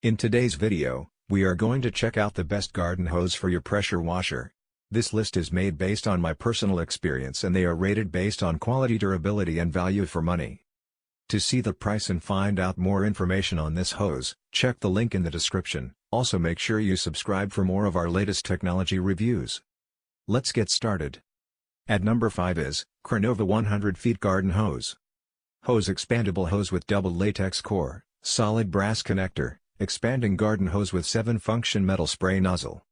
In today's video, we are going to check out the best garden hose for your pressure washer. This list is made based on my personal experience and they are rated based on quality, durability and value for money. To see the price and find out more information on this hose, check the link in the description. Also make sure you subscribe for more of our latest technology reviews. Let's get started. At number 5 is Crenova 100 Feet Garden Hose. Hose: expandable hose with double latex core, solid brass connector, expanding garden hose with 7-function metal spray nozzle.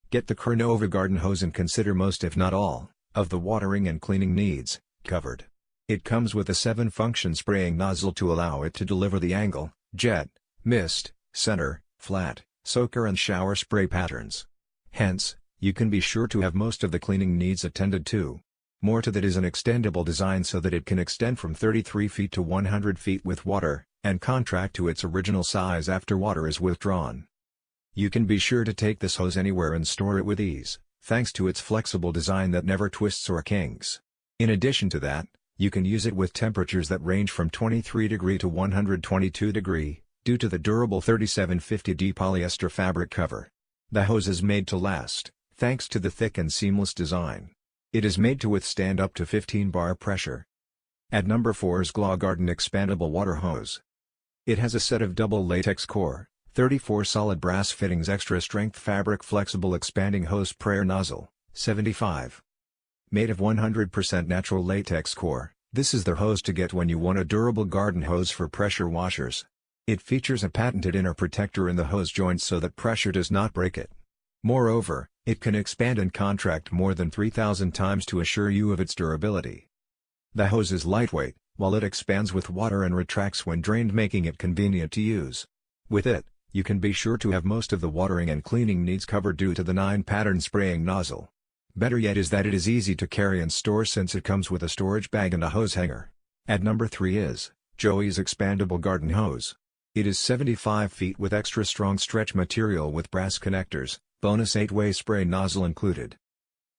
Get the Crenova garden hose and consider most if not all, of the watering and cleaning needs, covered. It comes with a 7-function spraying nozzle to allow it to deliver the angle, jet, mist, center, flat, soaker and shower spray patterns. Hence, you can be sure to have most of the cleaning needs attended to. More to that is an extendable design so that it can extend from 33 feet to 100 feet with water, and contract to its original size after water is withdrawn. You can be sure to take this hose anywhere and store it with ease, thanks to its flexible design that never twists or kinks. In addition to that, you can use it with temperatures that range from 23° to 122°, due to the durable 3750D polyester fabric cover. The hose is made to last, thanks to the thick and seamless design. It is made to withstand up to 15 bar pressure. At number 4 is Glaw Garden Expandable Water Hose. It has a set of double latex core, 34 solid brass fittings, extra strength fabric, flexible expanding hose sprayer nozzle, 75. Made of 100% natural latex core, this is the hose to get when you want a durable garden hose for pressure washers. It features a patented inner protector in the hose joint so that pressure does not break it. Moreover, it can expand and contract more than 3,000 times to assure you of its durability. The hose is lightweight, while it expands with water and retracts when drained, making it convenient to use. With it, you can be sure to have most of the watering and cleaning needs covered due to the 9-pattern spraying nozzle. Better yet is that it is easy to carry and store since it comes with a storage bag and a hose hanger. At number 3 is Joey's Expandable Garden Hose. It is 75 feet with extra strong stretch material with brass connectors, bonus 8-way spray nozzle included.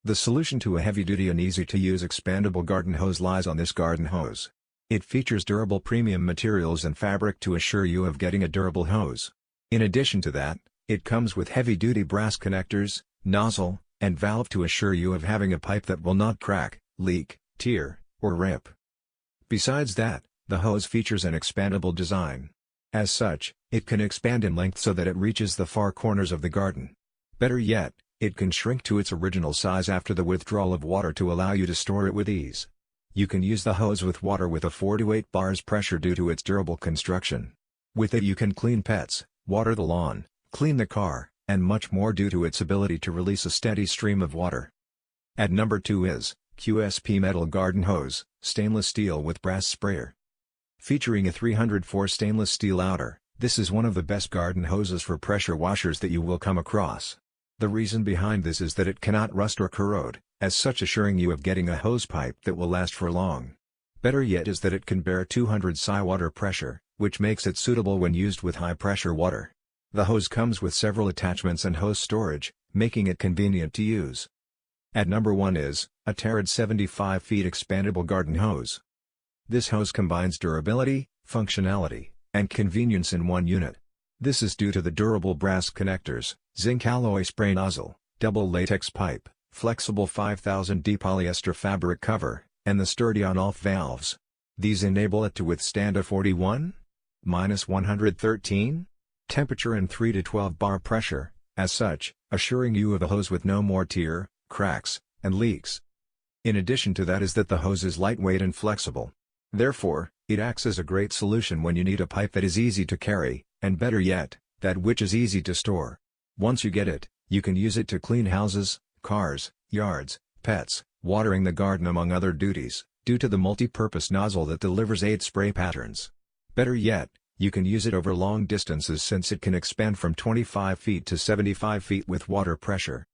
The solution to a heavy-duty and easy-to-use expandable garden hose lies on this garden hose. It features durable premium materials and fabric to assure you of getting a durable hose. In addition to that, it comes with heavy-duty brass connectors, nozzle, and valve to assure you of having a pipe that will not crack, leak, tear, or rip. Besides that, the hose features an expandable design. As such, it can expand in length so that it reaches the far corners of the garden. Better yet, it can shrink to its original size after the withdrawal of water to allow you to store it with ease. You can use the hose with water with a 4 to 8 bars pressure due to its durable construction. With it you can clean pets, water the lawn, clean the car, and much more due to its ability to release a steady stream of water. At number 2 is QSP Metal Garden Hose, stainless steel with brass sprayer. Featuring a 304 stainless steel outer, this is one of the best garden hoses for pressure washers that you will come across. The reason behind this is that it cannot rust or corrode, as such assuring you of getting a hose pipe that will last for long. Better yet is that it can bear 200 psi water pressure, which makes it suitable when used with high pressure water. The hose comes with several attachments and hose storage, making it convenient to use. At number 1 is Aterad 75 Feet Expandable Garden Hose. This hose combines durability, functionality, and convenience in one unit. This is due to the durable brass connectors, zinc alloy spray nozzle, double latex pipe, flexible 5000D polyester fabric cover, and the sturdy on-off valves. These enable it to withstand a 41-113 temperature and 3 to 12 bar pressure, as such, assuring you of a hose with no more tear, cracks, and leaks. In addition to that is that the hose is lightweight and flexible. Therefore, it acts as a great solution when you need a pipe that is easy to carry, and better yet, that which is easy to store. Once you get it, you can use it to clean houses, cars, yards, pets, watering the garden among other duties, due to the multi-purpose nozzle that delivers 8 spray patterns. Better yet, you can use it over long distances since it can expand from 25 feet to 75 feet with water pressure.